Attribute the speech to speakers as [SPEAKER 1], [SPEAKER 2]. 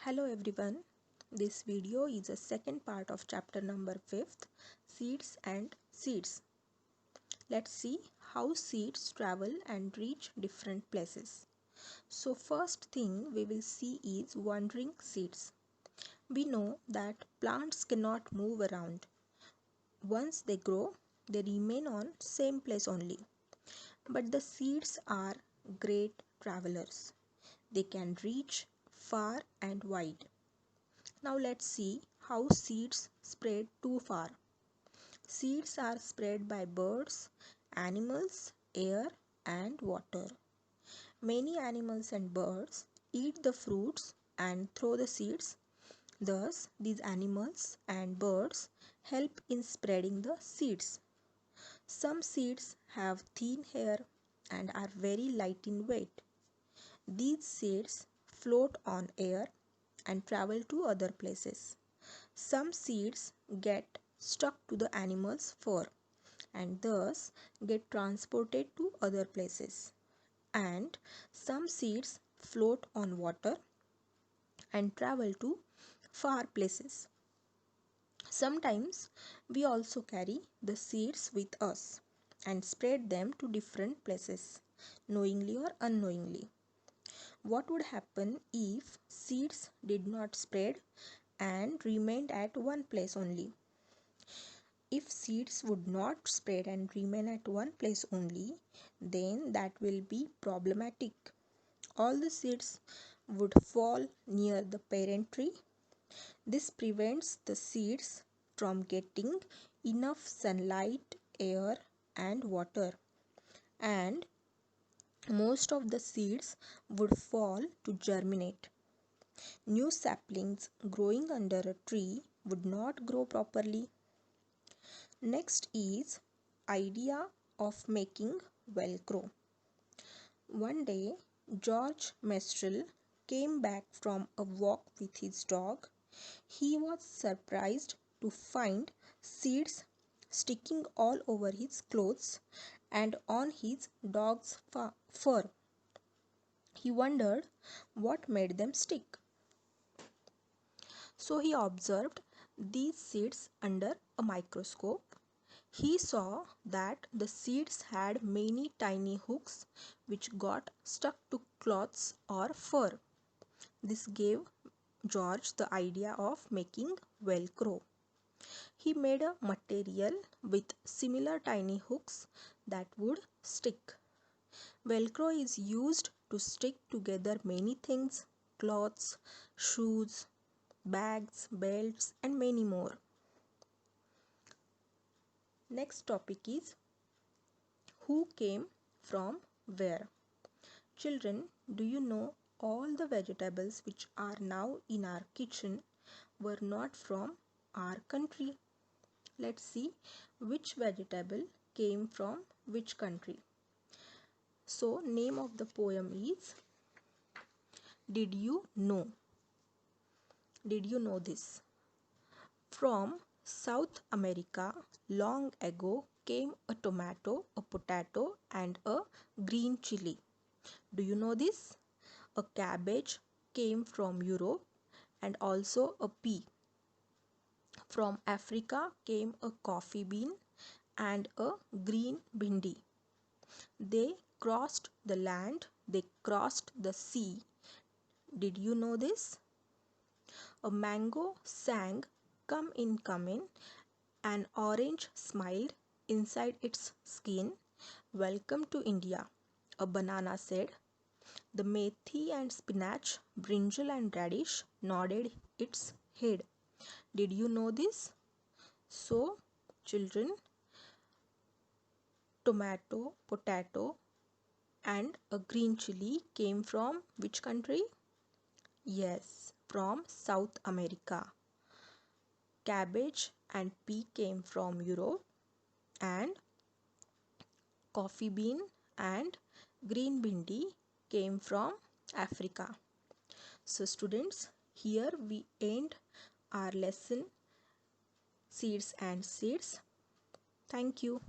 [SPEAKER 1] Hello everyone, this video is a second part of chapter number 5th, Seeds and Seeds. Let's see how seeds travel and reach different places. So first thing we will see is wandering seeds. We know that plants cannot move around. Once they grow, they remain on same place only. But the seeds are great travelers. They can reach far and wide. Now let's see how seeds spread too far. Seeds are spread by birds, animals, air and water. Many animals and birds eat the fruits and throw the seeds. Thus, these animals and birds help in spreading the seeds. Some seeds have thin hair and are very light in weight. These seeds float on air and travel to other places. Some seeds get stuck to the animal's fur and thus get transported to other places. And some seeds float on water and travel to far places. Sometimes we also carry the seeds with us and spread them to different places, knowingly or unknowingly. What would happen if seeds did not spread and remained at one place only? If seeds would not spread and remain at one place only, then that will be problematic. All the seeds would fall near the parent tree. This prevents the seeds from getting enough sunlight, air, and water. And most of the seeds would fall to germinate. New saplings growing under a tree would not grow properly. Next is idea of making Velcro. One day, George Mestrel came back from a walk with his dog. He was surprised to find seeds sticking all over his clothes and on his dog's fur. He wondered what made them stick. So he observed these seeds under a microscope. He saw that the seeds had many tiny hooks which got stuck to cloths or fur. This gave George the idea of making Velcro. He made a material with similar tiny hooks that would stick. Velcro is used to stick together many things: clothes, shoes, bags, belts, and many more. Next topic is who came from where? Children, do you know all the vegetables which are now in our kitchen were not from our country? Let's see which vegetable came from which country. So, name of the poem is Did You Know? Did you know this? From South America, long ago came a tomato, a potato, and a green chili. Do you know this? A cabbage came from Europe and also a pea. From Africa came a coffee bean and a green bhindi. They crossed the land, they crossed the sea. Did you know this? A mango sang, "Come in, come in." An orange smiled inside its skin, "Welcome to India." A banana said. The methi and spinach, brinjal and radish nodded its head. Did you know this? So, children, tomato, potato, and a green chili came from which country? Yes, from South America. Cabbage and pea came from Europe, and coffee bean and green bhindi came from Africa. So students, here we end our lesson Seeds and Seeds. Thank you.